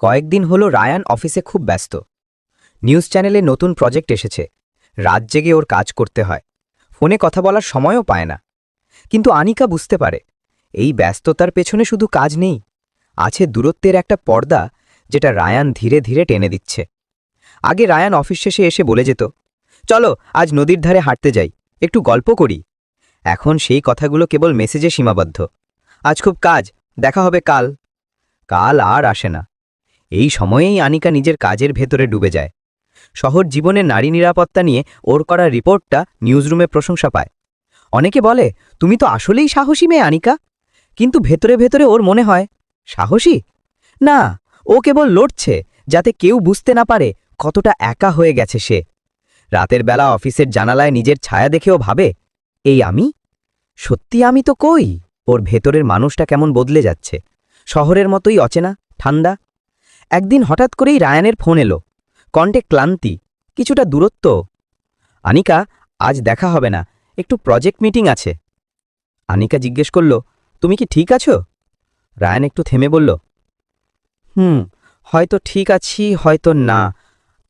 কয়েকদিন হলো রায়ান অফিসে খুব ব্যস্ত। নিউজ চ্যানেলে নতুন প্রজেক্ট এসেছে, রাত জেগে ওর কাজ করতে হয়, ফোনে কথা বলার সময়ও পায় না। কিন্তু আনিকা বুঝতে পারে এই ব্যস্ততার পেছনে শুধু কাজ নেই, আছে দূরত্বের একটা পর্দা যেটা রায়ান ধীরে ধীরে টেনে দিচ্ছে। আগে রায়ান অফিস শেষে এসে বলে যেত, চলো আজ নদীর ধারে হাঁটতে যাই, একটু গল্প করি। এখন সেই কথাগুলো কেবল মেসেজে সীমাবদ্ধ। আজ খুব কাজ, দেখা হবে কাল। কাল আর আসে না। এই সময়েই আনিকা নিজের কাজের ভেতরে ডুবে যায়। শহর জীবনে নারী নিরাপত্তা নিয়ে ওর করা রিপোর্টটা নিউজরুমে প্রশংসা পায়। অনেকে বলে, তুমি তো আসলেই সাহসী মেয়ে আনিকা। কিন্তু ভেতরে ভেতরে ওর মনে হয়, সাহসী না, ও কেবল লড়ছে যাতে কেউ বুঝতে না পারে কতটা একা হয়ে গেছে সে। রাতের বেলা অফিসের জানালায় নিজের ছায়া দেখেও ভাবে, এই আমি? সত্যি আমি তো কই? ওর ভেতরের মানুষটা কেমন বদলে যাচ্ছে, শহরের মতোই অচেনা, ঠান্ডা। একদিন হঠাৎ করেই রায়ানের ফোন এলো, কণ্ঠে ক্লান্তি, কিছুটা দূরত্ব। আনিকা, আজ দেখা হবে না, একটু প্রজেক্ট মিটিং আছে। আনিকা জিজ্ঞেস করল, তুমি কি ঠিক আছো? রায়ান একটু থেমে বলল, হয়তো ঠিক আছি, হয়তো না।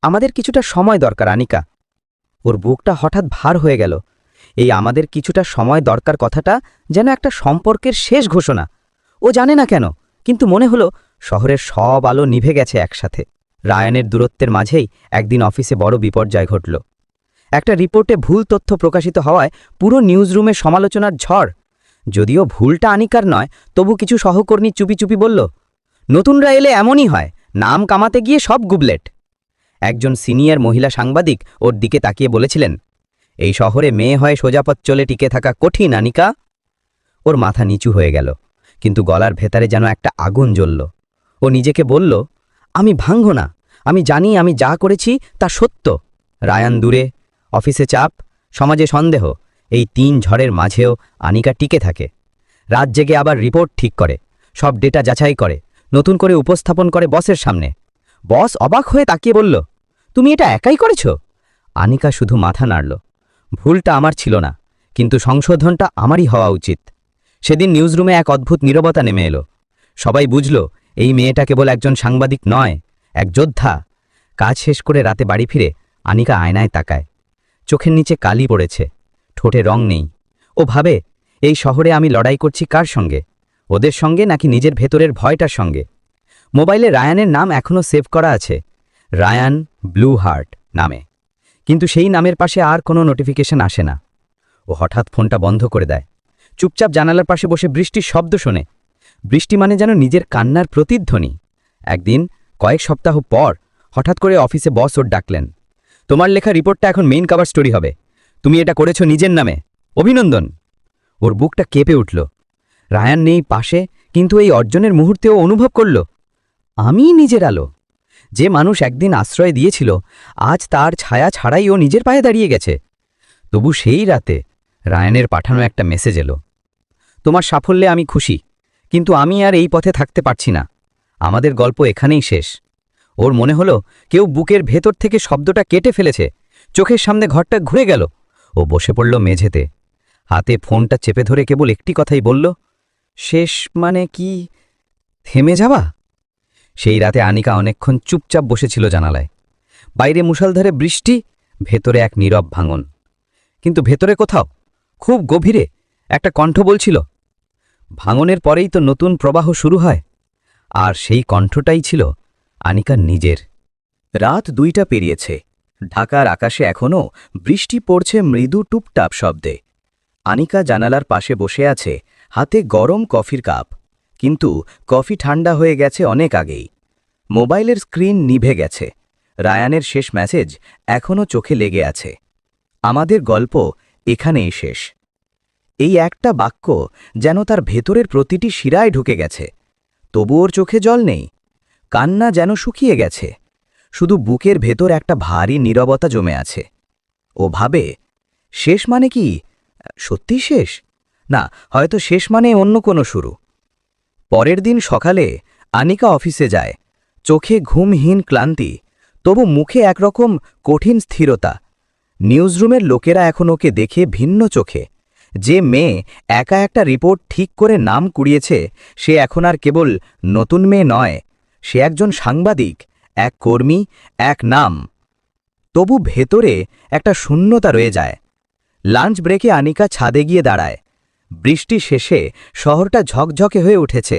আমাদের কিছুটা সময় দরকার আনিকা। ওর বুকটা হঠাৎ ভার হয়ে গেল। এই আমাদের কিছুটা সময় দরকার কথাটা যেন একটা সম্পর্কের শেষ ঘোষণা। ও জানে না কেন, কিন্তু মনে হলো শহরের সব আলো নিভে গেছে একসাথে। রায়ানের দূরত্বের মাঝেই একদিন অফিসে বড় বিপর্যয় ঘটল। একটা রিপোর্টে ভুল তথ্য প্রকাশিত হওয়ায় পুরো নিউজরুমে সমালোচনার ঝড়। যদিও ভুলটা আনিকার নয়, তবু কিছু সহকর্মী চুপি চুপি বলল, নতুনরা এলে এমনই হয়, নাম কামাতে গিয়ে সব গুবলেট। একজন সিনিয়র মহিলা সাংবাদিক ওর দিকে তাকিয়ে বলেছিলেন, এই শহরে মেয়ে হয়ে সোজাপথ চলে টিকে থাকা কঠিন আনিকা। ওর মাথা নিচু হয়ে গেল, কিন্তু গলার ভেতরে যেন একটা আগুন জ্বলল। ও নিজেকে বলল, আমি ভাঙব না, আমি জানি আমি যা করেছি তা সত্য। রায়ান দূরে, অফিসে চাপ, সমাজে সন্দেহ, এই 3 ঝড়ের মাঝেও আনিকা টিকে থাকে। রাত জেগে আবার রিপোর্ট ঠিক করে, সব ডেটা যাচাই করে, নতুন করে উপস্থাপন করে বসের সামনে। বস অবাক হয়ে তাকিয়ে বলল, তুমি এটা একাই করেছ? আনিকা শুধু মাথা নাড়ল। ভুলটা আমার ছিল না, কিন্তু সংশোধনটা আমারই হওয়া উচিত। সেদিন নিউজরুমে এক অদ্ভুত নীরবতা নেমে এলো। সবাই বুঝল, এই মেয়েটা কেবল একজন সাংবাদিক নয়, এক যোদ্ধা। কাজ শেষ করে রাতে বাড়ি ফিরে আনিকা আয়নায় তাকায়। চোখের নিচে কালি পড়েছে, ঠোঁটে রং নেই। ও ভাবে, এই শহরে আমি লড়াই করছি কার সঙ্গে? ওদের সঙ্গে নাকি নিজের ভেতরের ভয়টার সঙ্গে? মোবাইলে রায়ানের নাম এখনও সেভ করা আছে, রায়ান ব্লু হার্ট নামে। কিন্তু সেই নামের পাশে আর কোনো নোটিফিকেশন আসে না। ও হঠাৎ ফোনটা বন্ধ করে দেয়। চুপচাপ জানালার পাশে বসে বৃষ্টির শব্দ শোনে। বৃষ্টি মানে যেন নিজের কান্নার প্রতিধ্বনি। একদিন কয়েক সপ্তাহ পর হঠাৎ করে অফিসে বস ওর ডাকলেন, তোমার লেখা রিপোর্টটা এখন মেইন কভার স্টোরি হবে, তুমি এটা করেছো নিজের নামে, অভিনন্দন। ওর বুকটা কেঁপে উঠল। রায়ান নেই পাশে, কিন্তু এই অর্জনের মুহূর্তেও অনুভব করল, আমিই নিজের আলো। যে মানুষ একদিন আশ্রয় দিয়েছিল, আজ তার ছায়া ছাড়াই ও নিজের পায়ে দাঁড়িয়ে গেছে। তবু সেই রাতে রায়ানের পাঠানো একটা মেসেজ এলো, তোমার সাফল্যে আমি খুশি, কিন্তু আমি আর এই পথে থাকতে পারছি না, আমাদের গল্প এখানেই শেষ। ওর মনে হলো কেউ বুকের ভেতর থেকে শব্দটা কেটে ফেলেছে। চোখের সামনে ঘরটা ঘুরে গেল। ও বসে পড়ল মেঝেতে, হাতে ফোনটা চেপে ধরে কেবল একটি কথাই বলল, শেষ মানে কি? থেমে যাওয়া? সেই রাতে আনিকা অনেকক্ষণ চুপচাপ বসেছিল জানালায়। বাইরে মুষলধারে বৃষ্টি, ভেতরে এক নীরব ভাঙন। কিন্তু ভেতরে কোথাও, খুব গভীরে, একটা কণ্ঠ বলছিল, ভাঙনের পরেই তো নতুন প্রবাহ শুরু হয়। আর সেই কণ্ঠটাই ছিল আনিকার নিজের। রাত 2টা পেরিয়েছে। ঢাকার আকাশে এখনও বৃষ্টি পড়ছে মৃদু টুপটাপ শব্দে। আনিকা জানালার পাশে বসে আছে, হাতে গরম কফির কাপ। কিন্তু কফি ঠান্ডা হয়ে গেছে অনেক আগেই। মোবাইলের স্ক্রিন নিভে গেছে। রায়ানের শেষ মেসেজ এখনও চোখে লেগে আছে, আমাদের গল্প এখানেই শেষ। এই একটা বাক্য যেন তার ভেতরের প্রতিটি শিরায় ঢুকে গেছে। তবু ওর চোখে জল নেই, কান্না যেন শুকিয়ে গেছে। শুধু বুকের ভেতর একটা ভারী নীরবতা জমে আছে। ও ভাবে, শেষ মানে কি সত্যি শেষ? না, হয়তো শেষ মানে অন্য কোনো শুরু। পরের দিন সকালে আনিকা অফিসে যায়, চোখে ঘুমহীন ক্লান্তি, তবু মুখে একরকম কঠিন স্থিরতা। নিউজরুমের লোকেরা এখন ওকে দেখে ভিন্ন চোখে। যে মেয়ে একা একটা রিপোর্ট ঠিক করে নাম কুড়িয়েছে, সে এখন আর কেবল নতুন মেয়ে নয়, সে একজন সাংবাদিক, এক কর্মী, এক নাম। তবু ভেতরে একটা শূন্যতা রয়ে যায়। লাঞ্চ ব্রেকে আনিকা ছাদে গিয়ে দাঁড়ায়। বৃষ্টি শেষে শহরটা ঝকঝকে হয়ে উঠেছে।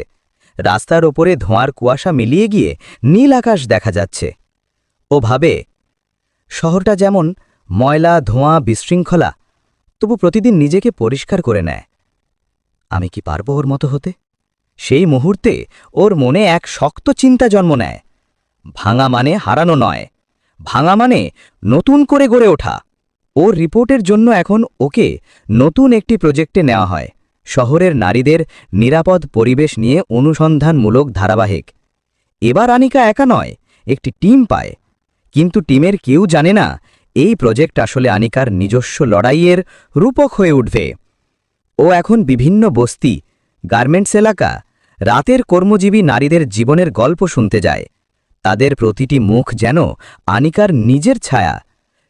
রাস্তার ওপরে ধোঁয়ার কুয়াশা মিলিয়ে গিয়ে নীল আকাশ দেখা যাচ্ছে। ও ভাবে, শহরটা যেমন ময়লা, ধোঁয়া, বিশৃঙ্খলা, তবু প্রতিদিন নিজেকে পরিষ্কার করে নেয়। আমি কি পারব ওর মতো হতে? সেই মুহূর্তে ওর মনে এক শক্ত চিন্তা জন্ম নেয়। ভাঙা মানে হারানো নয়, ভাঙা মানে নতুন করে গড়ে ওঠা। ওর রিপোর্টের জন্য এখন ওকে নতুন একটি প্রজেক্টে নেওয়া হয়, শহরের নারীদের নিরাপদ পরিবেশ নিয়ে অনুসন্ধানমূলক ধারাবাহিক। এবার আনিকা একা নয়, একটি টিম পায়। কিন্তু টিমের কেউ জানে না এই প্রজেক্ট আসলে আনিকার নিজস্ব লড়াইয়ের রূপক হয়ে উঠবে। ও এখন বিভিন্ন বস্তি, গার্মেন্টস এলাকা, রাতের কর্মজীবী নারীদের জীবনের গল্প শুনতে যায়। তাদের প্রতিটি মুখ যেন আনিকার নিজের ছায়া।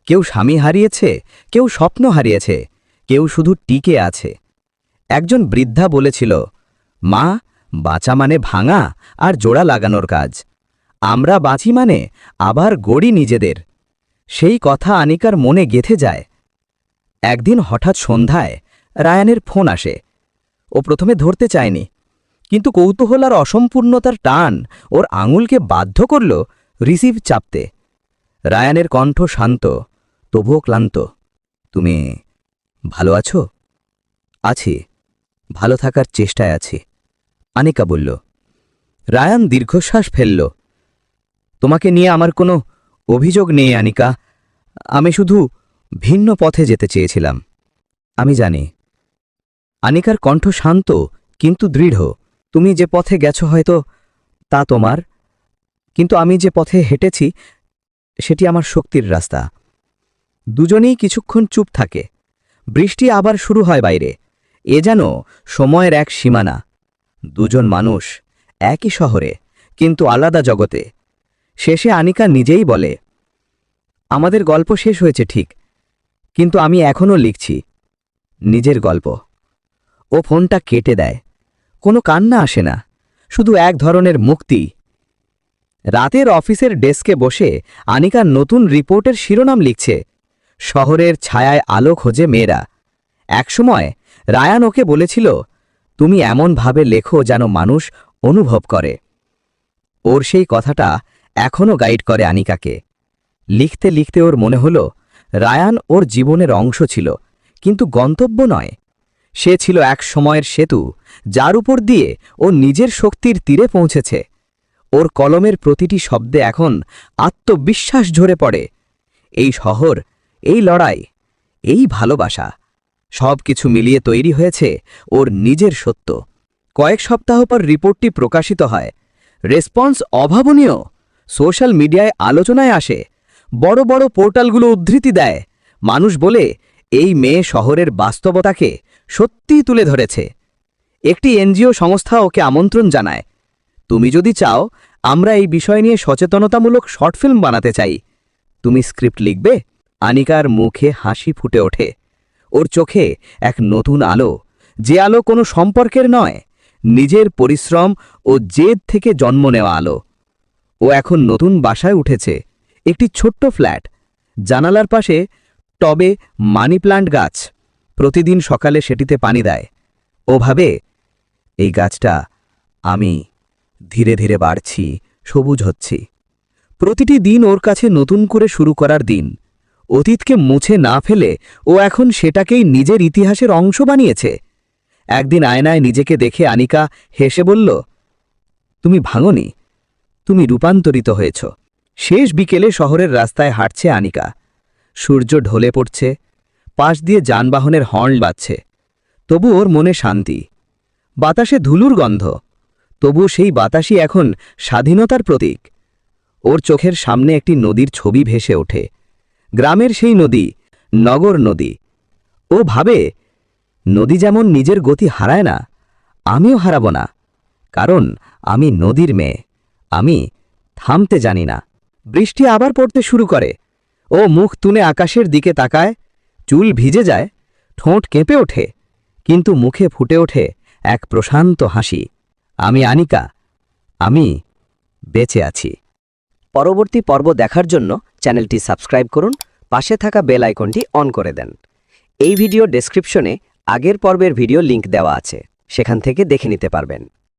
কেউ স্বামী হারিয়েছে, কেউ স্বপ্ন হারিয়েছে, কেউ শুধু টিকে আছে। একজন বৃদ্ধা বলেছিল, মা, বাঁচা মানে ভাঙা আর জোড়া লাগানোর কাজ। আমরা বাঁচি মানে আবার গড়ি নিজেদের। সেই কথা আনিকার মনে গেঁথে যায়। একদিন হঠাৎ সন্ধ্যায় রায়ানের ফোন আসে। ও প্রথমে ধরতে চায়নি, কিন্তু কৌতূহল আর অসম্পূর্ণতার টান ওর আঙুলকে বাধ্য করল রিসিভ চাপতে। রায়ানের কণ্ঠ শান্ত, তবুও ক্লান্ত। তুমি ভালো আছো? আছি, ভালো থাকার চেষ্টায় আছি, আনিকা বলল। রায়ান দীর্ঘশ্বাস ফেলল। তোমাকে নিয়ে আমার কোনো অভিযোগ নেই আনিকা, আমি শুধু ভিন্ন পথে যেতে চেয়েছিলাম। আমি জানি। আনিকার কণ্ঠ শান্ত কিন্তু দৃঢ়। তুমি যে পথে গেছো হয়তো তা তোমার, কিন্তু আমি যে পথে হেঁটেছি সেটি আমার শক্তির রাস্তা। দুজনেই কিছুক্ষণ চুপ থাকে। বৃষ্টি আবার শুরু হয় বাইরে। এ যেন সময়ের এক সীমানা। দুজন মানুষ, একই শহরে, কিন্তু আলাদা জগতে। শেষে আনিকা নিজেই বলে, আমাদের গল্প শেষ হয়েছে ঠিক, কিন্তু আমি এখনও লিখছি নিজের গল্প। ও ফোনটা কেটে দেয়। কোনো কান্না আসে না, শুধু এক ধরনের মুক্তি। রাতের অফিসের ডেস্কে বসে আনিকা নতুন রিপোর্টের শিরোনাম লিখছে, শহরের ছায়ায় আলো খোঁজে মেয়েরা। একসময় রায়ান ওকে বলেছিল, তুমি এমনভাবে লেখো যেন মানুষ অনুভব করে। ওর সেই কথাটা এখনও গাইড করে আনিকাকে। লিখতে লিখতে ওর মনে হলো, রায়ান ওর জীবনের অংশ ছিল, কিন্তু গন্তব্য নয়। সে ছিল এক সময়ের সেতু, যার উপর দিয়ে ও নিজের শক্তির তীরে পৌঁছেছে। ওর কলমের প্রতিটি শব্দে এখন আত্মবিশ্বাস ঝরে পড়ে। এই শহর, এই লড়াই, এই ভালোবাসা, সব কিছু মিলিয়ে তৈরি হয়েছে ওর নিজের সত্য। কয়েক সপ্তাহ পর রিপোর্টটি প্রকাশিত হয়। রেসপন্স অভাবনীয়। সোশ্যাল মিডিয়ায় আলোচনায় আসে, বড় বড় পোর্টালগুলো উদ্ধৃতি দেয়। মানুষ বলে, এই মেয়ে শহরের বাস্তবতাকে সত্যিই তুলে ধরেছে। একটি এনজিও সংস্থা ওকে আমন্ত্রণ জানায়, তুমি যদি চাও আমরা এই বিষয় নিয়ে সচেতনতামূলক শর্ট ফিল্ম বানাতে চাই, তুমি স্ক্রিপ্ট লিখবে? আনিকার মুখে হাসি ফুটে ওঠে। ওর চোখে এক নতুন আলো, যে আলো কোনো সম্পর্কের নয়, নিজের পরিশ্রম ও জেদ থেকে জন্ম নেওয়া আলো। ও এখন নতুন বাসায় উঠেছে, একটি ছোট্ট ফ্ল্যাট, জানালার পাশে টবে মানি প্লান্ট গাছ। প্রতিদিন সকালে সেটিতে পানি দেয়। ও ভাবে, এই গাছটা আমি, ধীরে ধীরে বাড়ছি, সবুজ হচ্ছি। প্রতিটি দিন ওর কাছে নতুন করে শুরু করার দিন। অতীতকে মুছে না ফেলে ও এখন সেটাকেই নিজের ইতিহাসের অংশ বানিয়েছে। একদিন আয়নায় নিজেকে দেখে আনিকা হেসে বলল, তুমি ভাঙনি, তুমি রূপান্তরিত হয়েছ। শেষ বিকেলে শহরের রাস্তায় হাঁটছে আনিকা। সূর্য ঢলে পড়ছে, পাশ দিয়ে যানবাহনের হর্ন বাজছে। তবু ওর মনে শান্তি। বাতাসে ধুলোর গন্ধ, তবু সেই বাতাসই এখন স্বাধীনতার প্রতীক। ওর চোখের সামনে একটি নদীর ছবি ভেসে ওঠে, গ্রামের সেই নদী, নগর নদী। ও ভাবে, নদী যেমন নিজের গতি হারায় না, আমিও হারাব না, কারণ আমি নদীর মেয়ে, আমি থামতে জানি না। বৃষ্টি আবার পড়তে শুরু করে। ও মুখ তুলে আকাশের দিকে তাকায়, চুল ভিজে যায়, ঠোঁট কেঁপে ওঠে, কিন্তু মুখে ফুটে ওঠে এক প্রশান্ত হাসি। আমি আনিকা, আমি বেঁচে আছি। পরবর্তী পর্ব দেখার জন্য চ্যানেলটি সাবস্ক্রাইব করুন, পাশে থাকা বেল আইকনটি অন করে দেন। এই ভিডিও ডেসক্রিপশনে আগের পর্বের ভিডিও লিংক দেওয়া আছে, সেখান থেকে দেখে নিতে পারবেন।